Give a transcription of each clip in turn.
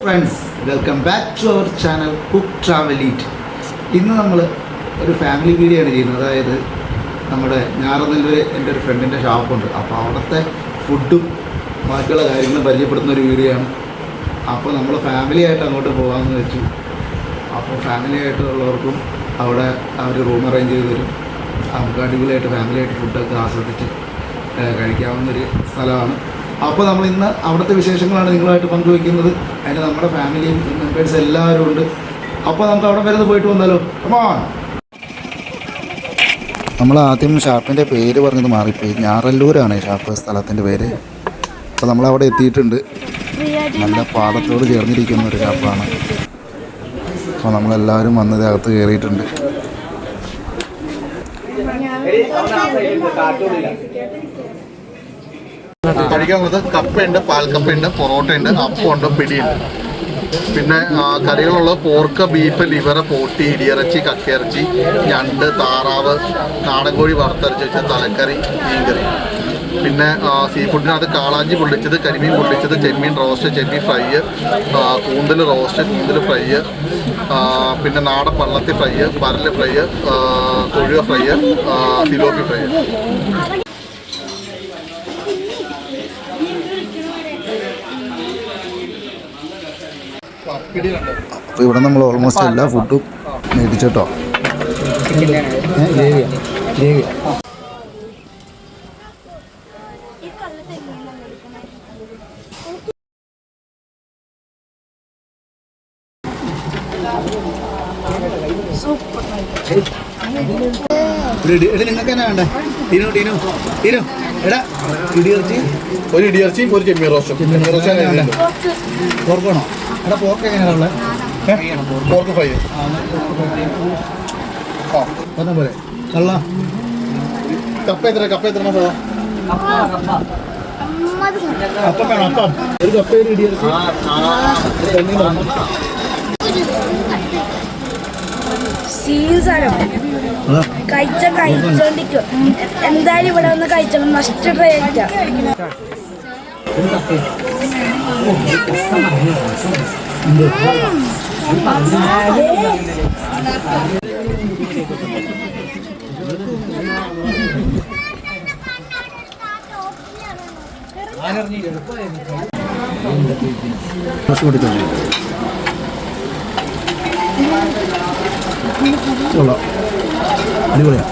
Friends, welcome back to our channel cook travel eat. ഇന്ന് നമ്മൾ ഒരു ഫാമിലി വീഡിയോ ആണ് ചെയ്യുന്നത്. അതായത് നമ്മുടെ ഞാറനല്ലൂർ എൻ്റെ ഒരു ഫ്രണ്ടിൻ്റെ ഷോപ്പുണ്ട്. അപ്പോൾ അവിടുത്തെ ഫുഡും ബാക്കിയുള്ള കാര്യങ്ങളും പരിചയപ്പെടുത്തുന്ന ഒരു വീഡിയോ ആണ്. അപ്പോൾ നമ്മൾ ഫാമിലി ആയിട്ട് അങ്ങോട്ട് പോകാമെന്ന് വെച്ചു. അപ്പോൾ ഫാമിലി ആയിട്ടുള്ളവർക്കും അവിടെ അവർ റൂം അറേഞ്ച് ചെയ്ത് തരും. നമുക്ക് അടിപൊളിയായിട്ട് ഫാമിലിയായിട്ട് ഫുഡൊക്കെ ആസ്വദിച്ച് കഴിക്കാവുന്നൊരു സ്ഥലമാണ്. അപ്പോൾ നമ്മൾ ഇന്ന് അവിടുത്തെ വിശേഷങ്ങളാണ് നിങ്ങളുമായിട്ട് പങ്കുവയ്ക്കുന്നത്. അതിന് നമ്മുടെ ഫാമിലിയും മെമ്പേഴ്സ് എല്ലാവരും ഉണ്ട്. അപ്പോൾ നമുക്ക് അവിടെ വരെ പോയിട്ട് വന്നാലോ. കമോൺ. നമ്മൾ ആദ്യം ഷാപ്പിൻ്റെ പേര് പറഞ്ഞത് മാറിപ്പോയി. ഞാറല്ലൂരാണ് ഷാപ്പ് സ്ഥലത്തിൻ്റെ പേര്. അപ്പോൾ നമ്മളവിടെ എത്തിയിട്ടുണ്ട്. നല്ല പാടത്തോട് ചേർന്നിരിക്കുന്ന ഒരു ഷാപ്പാണ്. അപ്പോൾ നമ്മളെല്ലാവരും വന്നത് അകത്ത് കയറിയിട്ടുണ്ട്. കഴിക്കാനുള്ളത് കപ്പയുണ്ട്, പാൽക്കപ്പയുണ്ട്, പൊറോട്ടയുണ്ട്, അപ്പമുണ്ട്, പിടിയുണ്ട്. പിന്നെ കറികളുള്ളത് പോർക്ക്, ബീഫ്, ലിവർ, പോട്ടി, ഇടിയിറച്ചി, കക്കയിറച്ചി, ഞണ്ട്, താറാവ്, നാടൻ കോഴി വറുത്തരച്ച് വെച്ച തലക്കറി, മീൻകറി. പിന്നെ സീ ഫുഡിനകത്ത് കാളാഞ്ചി പൊള്ളിച്ചത്, കരിമീൻ പൊള്ളിച്ചത്, ചെമ്മീൻ റോസ്റ്റ്, ചെമ്മീൻ ഫ്രൈ, കൂന്തൽ റോസ്റ്റ്, കൂന്തൽ ഫ്രൈ, പിന്നെ നാടൻ പള്ളത്തി ഫ്രൈ, പരല് ഫ്രൈ, കൊഴുവ ഫ്രൈ, സിലോപ്പി ഫ്രൈ. അപ്പോൾ ഇവിടെ നമ്മൾ ഓൾമോസ്റ്റ് എല്ലാ ഫുഡും മേടിച്ചിട്ടോ. നിങ്ങൾക്ക് എന്നാ വേണ്ടേ? ടീനു ടീനു ടീനു എടാ, ഇടിയിറച്ചി, ഒരു ഇടിയിറച്ചിയും ഒരു ചെമ്മീൻ റോസ്റ്റും. പോർക്കാണോ? എടാ, പോർക്ക് എങ്ങനെയാണ് ഉള്ളത്? Pork fry. പറഞ്ഞ പോലെ കള്ള കപ്പ എത്ര പോവാം? അപ്പം വേണം. അപ്പം ഒരു കപ്പ, ഒരു ഇടിയിറച്ചി. കഴിച്ചോണ്ടിരിക്കും. എന്തായാലും ഇവിടെ വന്ന് കഴിച്ചോളും. മസ്റ്റ് ട്രൈ ആയിട്ടാ. കൊള്ളാം, അടിപൊളിയാ.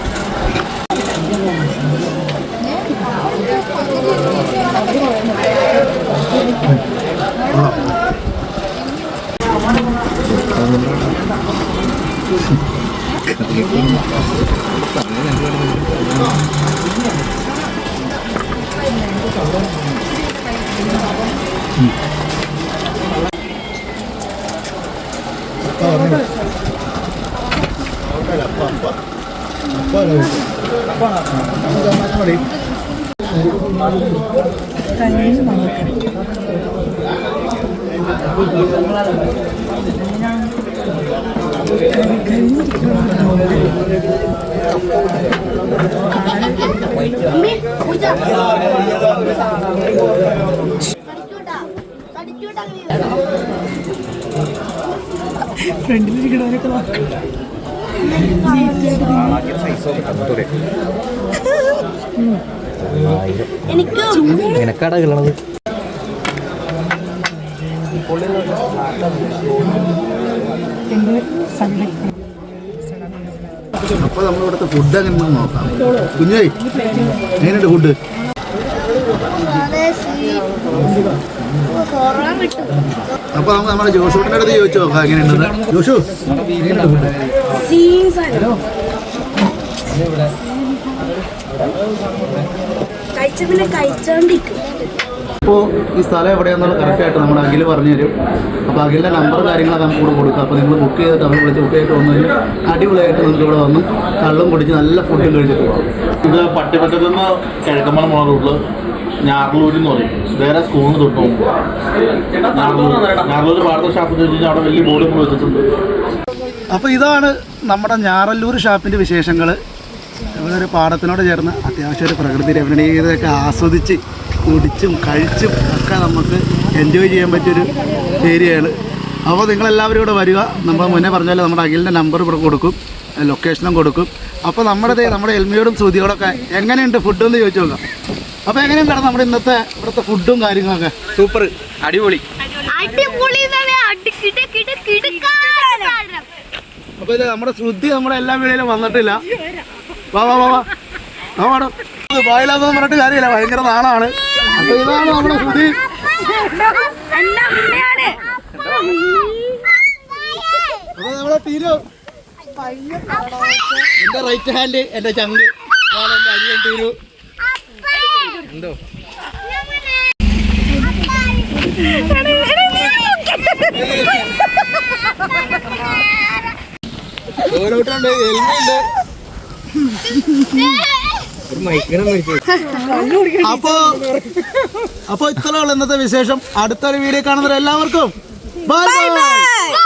ഫ്രണ്ടിലിരിക്കണവരൊക്കെ എനക്കാടാ കിളണത്. അപ്പോൾ നമ്മളിവിടുത്തെ ഫുഡ് എങ്ങനെ നോക്കാം. കുഞ്ഞേ, എങ്ങനെയുണ്ട് ഫുഡ്? അപ്പോൾ നമുക്ക് നമ്മുടെ ജോഷൂട്ടിൻ്റെ അടുത്ത് ചോദിച്ചു നോക്കാം എങ്ങനെയുണ്ടെന്ന്. ജോഷു, എങ്ങനെയുണ്ട് ഫുഡ്? അപ്പോൾ ഈ സ്ഥലം എവിടെയാണെന്നുള്ള കറക്റ്റായിട്ട് നമ്മുടെ അഖിൽ പറഞ്ഞു തരും. അപ്പോൾ അഖിലിൻ്റെ നമ്പർ കാര്യങ്ങളൊക്കെ നമുക്ക് കൂടെ കൊടുക്കുക. അപ്പോൾ നിങ്ങൾ ബുക്ക് ചെയ്തിട്ട് അവർ വിളിച്ച് ബുക്ക് ചെയ്തിട്ട് വന്നു കഴിഞ്ഞാൽ അടിപൊളിയായിട്ട് നമുക്ക് ഇവിടെ വന്ന് കള്ളും കുടിച്ച് നല്ല ഫുഡും കഴിച്ചിട്ട് പോകാം. ഇത് പട്ടിപ്പറ്റത്ത് നിന്ന് കിഴക്കമ്പലം പോണ റൂട്ടിൽ ഞാറലൂരിൽ എന്ന് പറയും. വേറെ സ്കൂളിന് തൊട്ട് പോകും. ഞാറലൂർ ഭാരത ഷാപ്പ് വെച്ച് കഴിഞ്ഞാൽ അവിടെ വലിയ ബോർഡ് നമ്മൾ വെച്ചിട്ടുണ്ട്. അപ്പോൾ ഇതാണ് നമ്മുടെ ഞാറല്ലൂർ ഷാപ്പിൻ്റെ വിശേഷങ്ങൾ. ഇവിടെ ഒരു പാടത്തിനോട് ചേർന്ന് അത്യാവശ്യം ഒരു പ്രകൃതി രമണീയതയൊക്കെ ആസ്വദിച്ച് കുടിച്ചും കഴിച്ചും ഒക്കെ നമുക്ക് എൻജോയ് ചെയ്യാൻ പറ്റിയൊരു ഏരിയയാണ്. അപ്പോൾ നിങ്ങളെല്ലാവരും ഇവിടെ വരിക. നമ്മൾ മുന്നേ പറഞ്ഞാൽ നമ്മുടെ അഖിലിൻ്റെ നമ്പർ ഇവിടെ കൊടുക്കും, ലൊക്കേഷനും കൊടുക്കും. അപ്പോൾ നമ്മുടെ എൽമിയോടും ശ്രുതിയോടൊക്കെ എങ്ങനെയുണ്ട് ഫുഡ് എന്ന് ചോദിച്ചു നോക്കാം. അപ്പോൾ എങ്ങനെയുണ്ടാണ് നമ്മുടെ ഇവിടുത്തെ ഫുഡും കാര്യങ്ങളൊക്കെ? സൂപ്പർ, അടിപൊളി. അപ്പോൾ ഇത് നമ്മുടെ ശ്രുതി നമ്മുടെ എല്ലാ വീഡിയോയിലും വന്നിട്ടില്ല. വാ വാ വാ വാ വാടോ. വായിലാന്ന് പറഞ്ഞിട്ട് കാര്യമില്ല, ഭയങ്കര നാളാണ്. അപ്പോൾ ഇതാണ് നമ്മുടെ ശ്രുതി. അപ്പോൾ നമ്മുടെ ടീനു, എൻ്റെ റൈറ്റ് ഹാൻഡ് എൻ്റെ ചങ്ക്, എൻ്റെ അനിയൻ ടീനു. എന്തോ ഓരോട്ടുണ്ട്, എൽമിയുണ്ട്. അപ്പൊ ഇത്രയുള്ള ഇന്നത്തെ വിശേഷം. അടുത്തൊരു വീഡിയോ കാണുന്നവരെല്ലാവർക്കും ബൈ ബൈ.